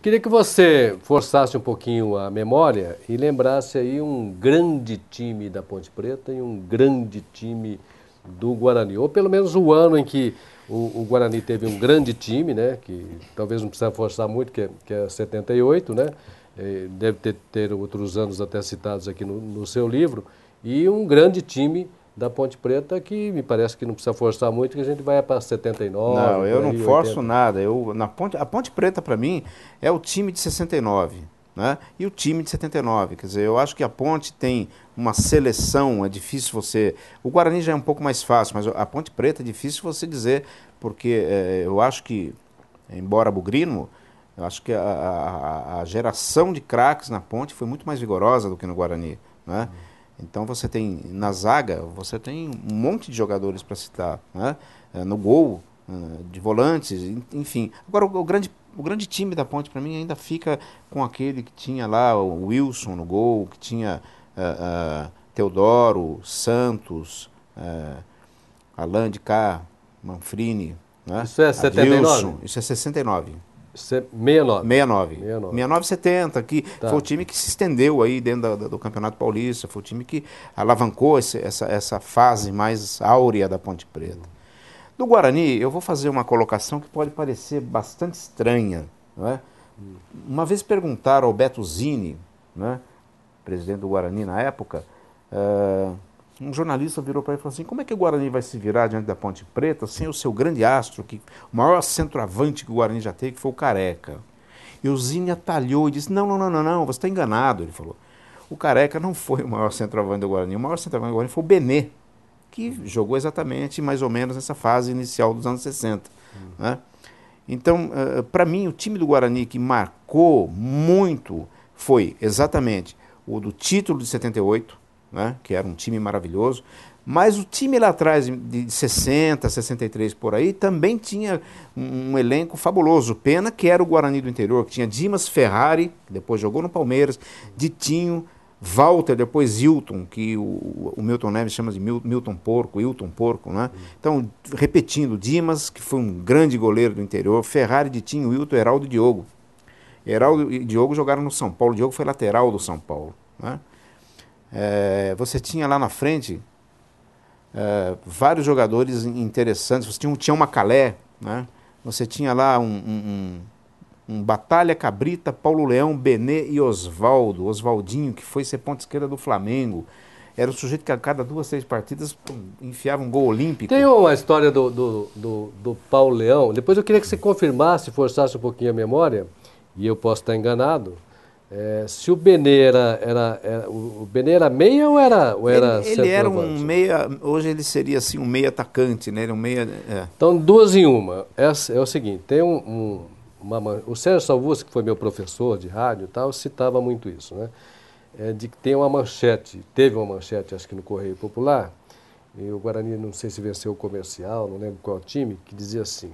Queria que você forçasse um pouquinho a memória e lembrasse aí um grande time da Ponte Preta e um grande time do Guarani. Ou pelo menos o ano em que o Guarani teve um grande time, né? Que talvez não precisa forçar muito, que é 78, né? Deve ter outros anos até citados aqui no seu livro. E um grande time da Ponte Preta que me parece que não precisa forçar muito, que a gente vai para 79, Não, eu por não aí, forço 80. nada. A Ponte Preta, para mim, é o time de 69, né? E o time de 79. Quer dizer, eu acho que a Ponte tem uma seleção, é difícil você... O Guarani já é um pouco mais fácil, mas a Ponte Preta é difícil você dizer, porque eu acho que, embora Bugrino, eu acho que a geração de craques na Ponte foi muito mais vigorosa do que no Guarani, né? Então você tem, na zaga, você tem um monte de jogadores para citar, né? No gol, de volantes, enfim. Agora, o grande time da Ponte, para mim, ainda fica com aquele que tinha lá o Wilson no gol, que tinha Teodoro, Santos, Alain de Cá, Manfrini, né? Isso é 79? Adilson, isso é 69. 69. 69. 69. 69 70, que foi o Tá. time que se estendeu aí dentro do Campeonato Paulista, foi o time que alavancou essa fase mais áurea da Ponte Preta. Do Guarani, eu vou fazer uma colocação que pode parecer bastante estranha. Não é? Uma vez perguntaram ao Beto Zini, né, presidente do Guarani na época, um jornalista virou para ele e falou assim: como é que o Guarani vai se virar diante da Ponte Preta sem o seu grande astro, o maior centroavante que o Guarani já teve, que foi o Careca? E o Zini atalhou e disse: não, você está enganado. Ele falou: o Careca não foi o maior centroavante do Guarani, o maior centroavante do Guarani foi o Benê, que jogou exatamente mais ou menos nessa fase inicial dos anos 60. Né? Então, para mim, o time do Guarani que marcou muito foi exatamente o do título de 78, né? Que era um time maravilhoso, mas o time lá atrás, de 60, 63 por aí, também tinha um elenco fabuloso. Pena que era o Guarani do interior, que tinha Dimas Ferrari, que depois jogou no Palmeiras, Ditinho, Walter, depois Hilton, que o Milton Neves chama de Milton Porco, Hilton Porco, né? Então, repetindo, Dimas, que foi um grande goleiro do interior, Ferrari, Ditinho, Hilton, Heraldo e Diogo. Heraldo e Diogo jogaram no São Paulo, Diogo foi lateral do São Paulo, né? Você tinha lá na frente vários jogadores interessantes. Você tinha o Tião Macalé, né? Você tinha lá um Batalha, Cabrita, Paulo Leão, Benê e Osvaldo. Osvaldinho, que foi ser ponta esquerda do Flamengo. Era o sujeito que a cada 2, 3 partidas enfiava um gol olímpico. Tem uma história do Paulo Leão. Depois eu queria que você confirmasse, forçasse um pouquinho a memória, e eu posso estar enganado. Se o Benê o Benê era meia ou era Ele era um centroavante? meia, hoje ele seria assim um meia atacante, né? Ele é um meia. Então, duas em uma. É o seguinte, tem o Sérgio Salvucci, que foi meu professor de rádio e tal, citava muito isso, né? De que tem uma manchete, teve uma manchete, acho que no Correio Popular, e o Guarani, não sei se venceu o Comercial, não lembro qual time, que dizia assim: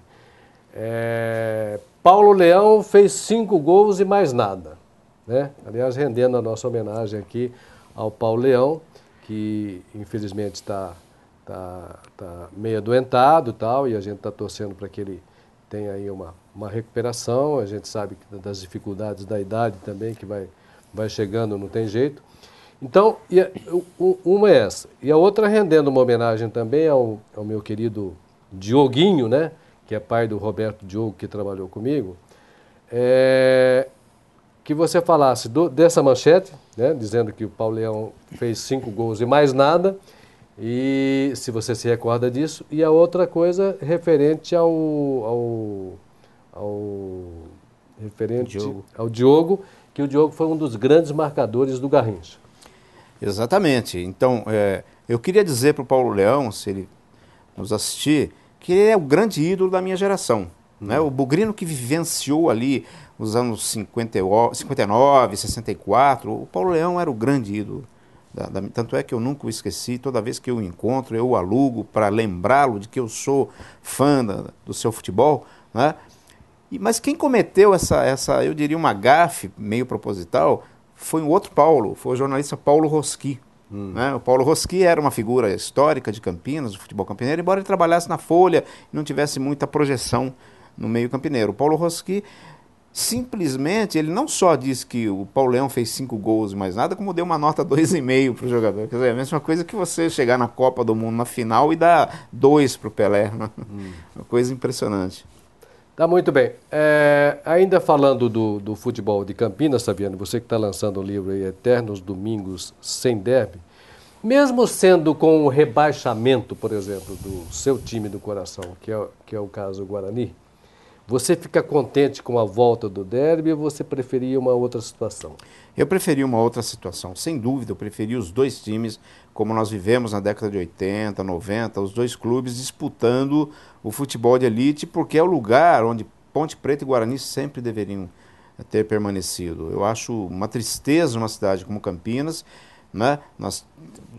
Paulo Leão fez 5 gols e mais nada. Né? Aliás, rendendo a nossa homenagem aqui ao Paulo Leão, que infelizmente está meio adoentado e tal, e a gente está torcendo para que ele tenha aí uma recuperação. A gente sabe das dificuldades da idade também, que vai chegando, não tem jeito. Então, uma é essa. E a outra rendendo uma homenagem também ao meu querido Dioguinho, né? Que é pai do Roberto Diogo, que trabalhou comigo. Que você falasse dessa manchete, né, dizendo que o Paulo Leão fez 5 gols e mais nada, e se você se recorda disso, e a outra coisa referente Diogo. ao Diogo, que o Diogo foi um dos grandes marcadores do Garrincha. Exatamente. Então, eu queria dizer para o Paulo Leão, se ele nos assistir, que ele é o grande ídolo da minha geração. Né? O Bugrino que vivenciou ali os anos 59, 64, o Paulo Leão era o grande ídolo. Tanto é que eu nunca o esqueci, toda vez que eu o encontro, eu o alugo para lembrá-lo de que eu sou fã do seu futebol. Né? Mas quem cometeu eu diria, uma gafe meio proposital, foi um outro Paulo, foi o jornalista Paulo Rosqui. Né? O Paulo Rosqui era uma figura histórica de Campinas, do futebol campineiro, embora ele trabalhasse na Folha e não tivesse muita projeção no meio campineiro. O Paulo Rosqui simplesmente, ele não só disse que o Paulo Leão fez 5 gols e mais nada, como deu uma nota 2,5 para o jogador. Quer dizer, é a mesma coisa que você chegar na Copa do Mundo na final e dar 2 para o Pelé. Né? Uma coisa impressionante. Tá muito bem. Ainda falando do futebol de Campinas, Saviano, você que está lançando o livro aí, Eternos Domingos Sem Derby, mesmo sendo com o rebaixamento, por exemplo, do seu time do coração, que é o caso do Guarani, você fica contente com a volta do derby ou você preferia uma outra situação? Eu preferi uma outra situação, sem dúvida, eu preferi os dois times, como nós vivemos na década de 80, 90, os dois clubes disputando o futebol de elite, porque é o lugar onde Ponte Preta e Guarani sempre deveriam ter permanecido. Eu acho uma tristeza uma cidade como Campinas, né?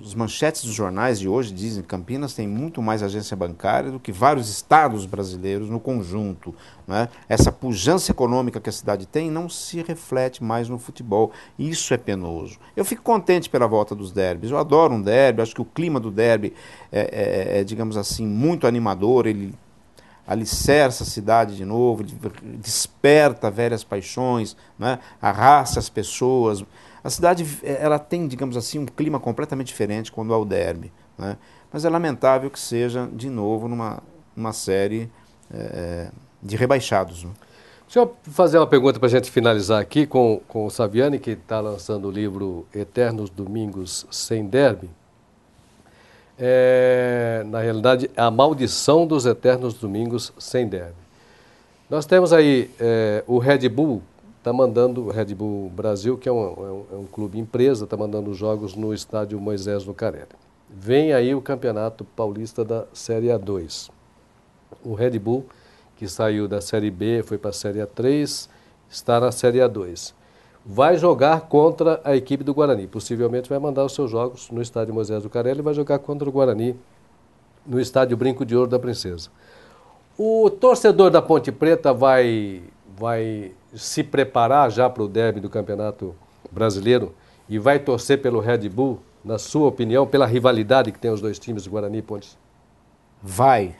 Os manchetes dos jornais de hoje dizem que Campinas tem muito mais agência bancária do que vários estados brasileiros no conjunto. Né? Essa pujança econômica que a cidade tem não se reflete mais no futebol. Isso é penoso. Eu fico contente pela volta dos derbys. Eu adoro um derby, acho que o clima do derby digamos assim, muito animador. Ele alicerça a cidade de novo, desperta velhas paixões, né? Arrasta as pessoas. A cidade ela tem, digamos assim, um clima completamente diferente quando há o derby. Né? Mas é lamentável que seja, de novo, numa série de rebaixados. Né? Deixa eu fazer uma pergunta para a gente finalizar aqui com o Saviani, que está lançando o livro Eternos Domingos Sem Derby. Na realidade, a maldição dos eternos domingos sem derby. Nós temos aí o Red Bull, está mandando, o Red Bull Brasil, que é um clube empresa, está mandando jogos no estádio Moisés Lucarelli. Vem aí o Campeonato Paulista da Série A2. O Red Bull, que saiu da Série B, foi para a Série A3, está na Série A2. Vai jogar contra a equipe do Guarani. Possivelmente vai mandar os seus jogos no estádio Moisés Lucarelli e vai jogar contra o Guarani no estádio Brinco de Ouro da Princesa. O torcedor da Ponte Preta vai se preparar já para o derby do Campeonato Brasileiro e vai torcer pelo Red Bull, na sua opinião, pela rivalidade que tem os dois times, Guarani e Ponte? Vai.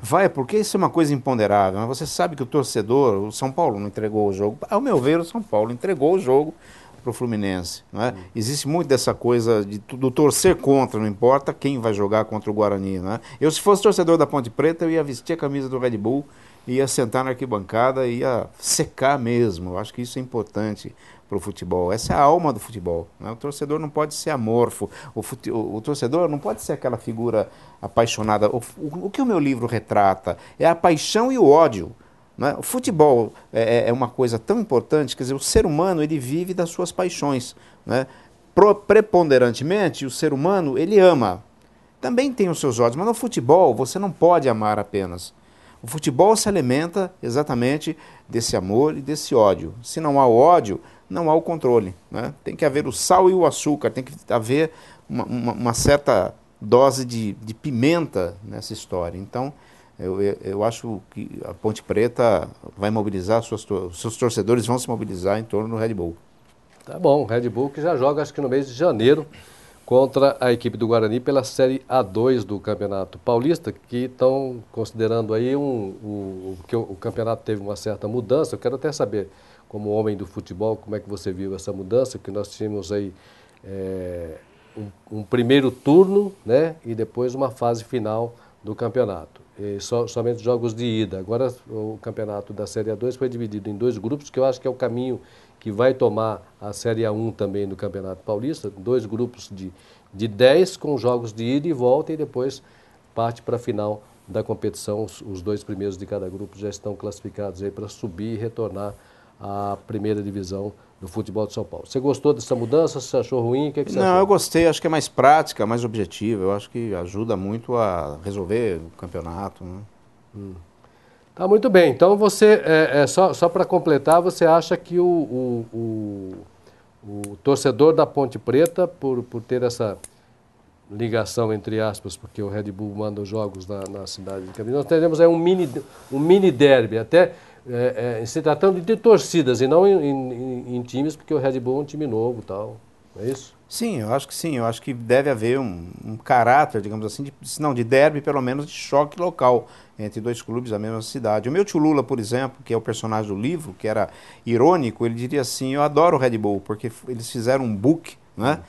Vai, porque isso é uma coisa imponderável. Mas você sabe que o torcedor, o São Paulo não entregou o jogo. Ao meu ver, o São Paulo entregou o jogo para o Fluminense. Não é? Existe muito dessa coisa do torcer contra, não importa quem vai jogar contra o Guarani. Não é? Eu, se fosse torcedor da Ponte Preta, eu ia vestir a camisa do Red Bull, ia sentar na arquibancada e ia secar mesmo. Eu acho que isso é importante para o futebol. Essa é a alma do futebol. Né? O torcedor não pode ser amorfo. O torcedor não pode ser aquela figura apaixonada. O que o meu livro retrata é a paixão e o ódio. Né? O futebol é uma coisa tão importante, quer dizer, o ser humano ele vive das suas paixões. Né? Preponderantemente, o ser humano ele ama. Também tem os seus ódios, mas no futebol você não pode amar apenas. O futebol se alimenta exatamente desse amor e desse ódio. Se não há o ódio, não há o controle. Né? Tem que haver o sal e o açúcar, tem que haver uma certa dose de pimenta nessa história. Então, eu acho que a Ponte Preta vai mobilizar, os seus torcedores vão se mobilizar em torno do Red Bull. Tá bom, o Red Bull que já joga, acho que no mês de janeiro, contra a equipe do Guarani pela Série A2 do Campeonato Paulista, que estão considerando aí que o campeonato teve uma certa mudança. Eu quero até saber, como homem do futebol, como é que você viu essa mudança, que nós tínhamos aí um primeiro turno, né, e depois uma fase final do campeonato. E somente jogos de ida. Agora o campeonato da Série A2 foi dividido em 2 grupos, que eu acho que é o caminho que vai tomar a Série A1 também do Campeonato Paulista, 2 grupos de 10 com jogos de ida e volta e depois parte para a final da competição. Os 2 primeiros de cada grupo já estão classificados aí para subir e retornar à primeira divisão do futebol de São Paulo. Você gostou dessa mudança? Você achou ruim? O que você achou? Não, eu gostei, acho que é mais prática, mais objetiva, eu acho que ajuda muito a resolver o campeonato. Né? Tá muito bem. Então você, só para completar, você acha que o torcedor da Ponte Preta, por ter essa ligação, entre aspas, porque o Red Bull manda os jogos na cidade de Campinas, nós teremos aí um mini derby, até se tratando de torcidas e não em times, porque o Red Bull é um time novo e tal. não é isso? Sim, eu acho que sim. Eu acho que deve haver um caráter, digamos assim, se não de derby, pelo menos de choque local entre dois clubes da mesma cidade. O meu tio Lula, por exemplo, que é o personagem do livro, que era irônico, ele diria assim: eu adoro o Red Bull, porque eles fizeram um book, né?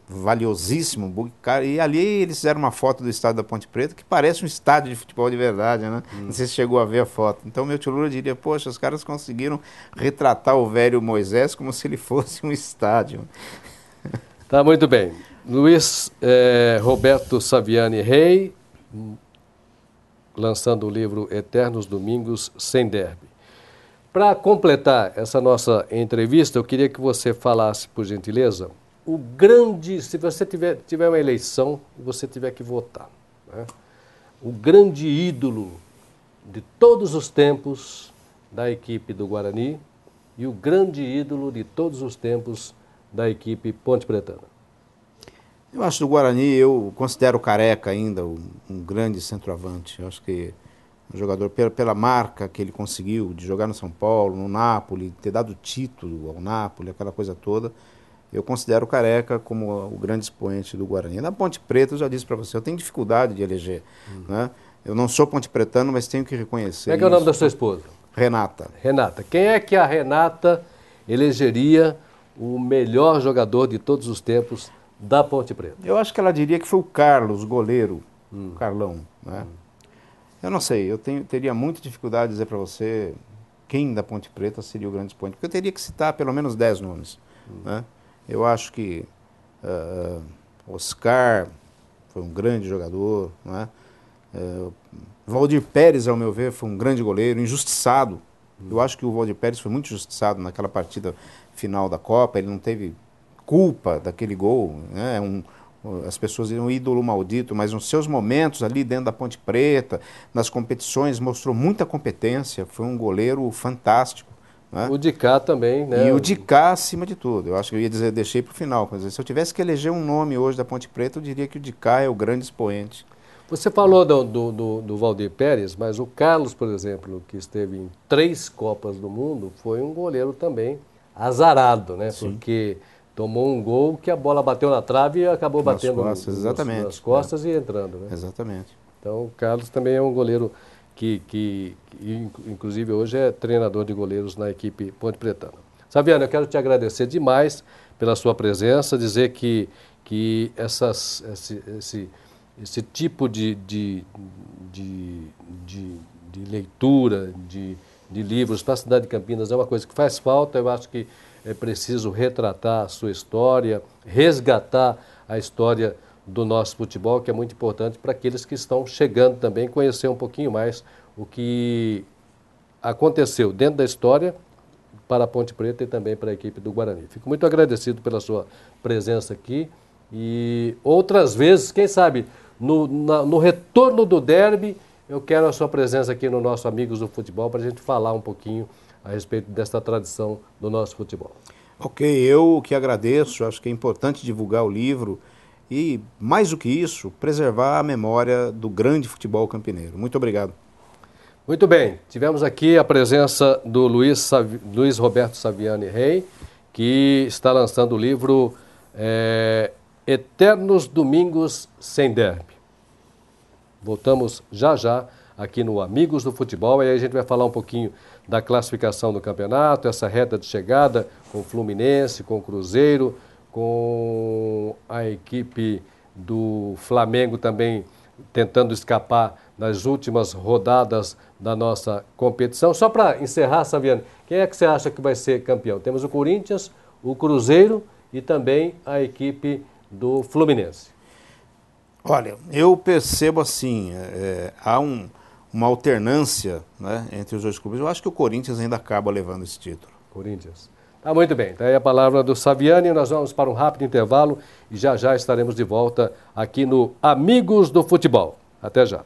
Valiosíssimo book, cara, e ali eles fizeram uma foto do estádio da Ponte Preta que parece um estádio de futebol de verdade, né? Não sei se chegou a ver a foto. Então meu tio Lula diria: poxa, os caras conseguiram retratar o velho Moisés como se ele fosse um estádio. Tá, muito bem. Luiz Roberto Saviani Rey, lançando o livro Eternos Domingos Sem Derby. Para completar essa nossa entrevista, eu queria que você falasse, por gentileza, o grande, se você tiver uma eleição e você tiver que votar, né? O grande ídolo de todos os tempos da equipe do Guarani e o grande ídolo de todos os tempos da equipe Ponte Pretana. Eu acho que do Guarani, eu considero o Careca ainda um grande centroavante. Eu acho que um jogador, pela marca que ele conseguiu de jogar no São Paulo, no Napoli, ter dado título ao Napoli, aquela coisa toda, eu considero o Careca como o grande expoente do Guarani. Na Ponte Preta, eu já disse para você, eu tenho dificuldade de eleger. Né? Eu não sou pontepretano, mas tenho que reconhecer. Como é que é o nome da sua esposa? Renata. Renata. Quem é que a Renata elegeria o melhor jogador de todos os tempos da Ponte Preta? Eu acho que ela diria que foi o Carlos, goleiro, o Carlão. Né? Eu não sei, eu teria muita dificuldade de dizer para você quem da Ponte Preta seria o grande expoente, porque eu teria que citar pelo menos 10 nomes. Né? Eu acho que Oscar foi um grande jogador. Né? Valdir Pérez, ao meu ver, foi um grande goleiro, injustiçado. Eu acho que o Valdir Pérez foi muito injustiçado naquela partida final da Copa, ele não teve culpa daquele gol. Né? As pessoas dizem um ídolo maldito, mas nos seus momentos ali dentro da Ponte Preta, nas competições, mostrou muita competência, foi um goleiro fantástico. Né? O Dicá também, né? E o Dicá acima de tudo. Eu acho que eu ia dizer, deixei para o final. Quer dizer, se eu tivesse que eleger um nome hoje da Ponte Preta, eu diria que o Dicá é o grande expoente. Você falou do Valdir Pérez, mas o Carlos, por exemplo, que esteve em 3 Copas do Mundo, foi um goleiro também azarado, né? Sim. Porque tomou um gol que a bola bateu na trave e acabou batendo nas costas e entrando. Né? Exatamente. Então o Carlos também é um goleiro que inclusive hoje é treinador de goleiros na equipe Ponte Pretana. Saviano, eu quero te agradecer demais pela sua presença, dizer que esse tipo de leitura de livros para a cidade de Campinas é uma coisa que faz falta. Eu acho que é preciso retratar a sua história, resgatar a história do nosso futebol, que é muito importante para aqueles que estão chegando também, conhecer um pouquinho mais o que aconteceu dentro da história para a Ponte Preta e também para a equipe do Guarani. Fico muito agradecido pela sua presença aqui e outras vezes, quem sabe, no retorno do derby, eu quero a sua presença aqui no nosso Amigos do Futebol para a gente falar um pouquinho a respeito desta tradição do nosso futebol. Ok, eu que agradeço, acho que é importante divulgar o livro e, mais do que isso, preservar a memória do grande futebol campineiro. Muito obrigado. Muito bem, tivemos aqui a presença do Luiz Roberto Saviani Rey, que está lançando o livro Eternos Domingos Sem Derby. Voltamos já já aqui no Amigos do Futebol, e aí a gente vai falar um pouquinho da classificação do campeonato, essa reta de chegada com o Fluminense, com o Cruzeiro, com a equipe do Flamengo também tentando escapar nas últimas rodadas da nossa competição. Só para encerrar, Saviano, quem é que você acha que vai ser campeão? Temos o Corinthians, o Cruzeiro e também a equipe do Fluminense. Olha, eu percebo assim, há uma alternância, né, entre os dois clubes. Eu acho que o Corinthians ainda acaba levando esse título. Corinthians. Tá, muito bem. Daí a palavra do Saviani. Nós vamos para um rápido intervalo e já já estaremos de volta aqui no Amigos do Futebol. Até já.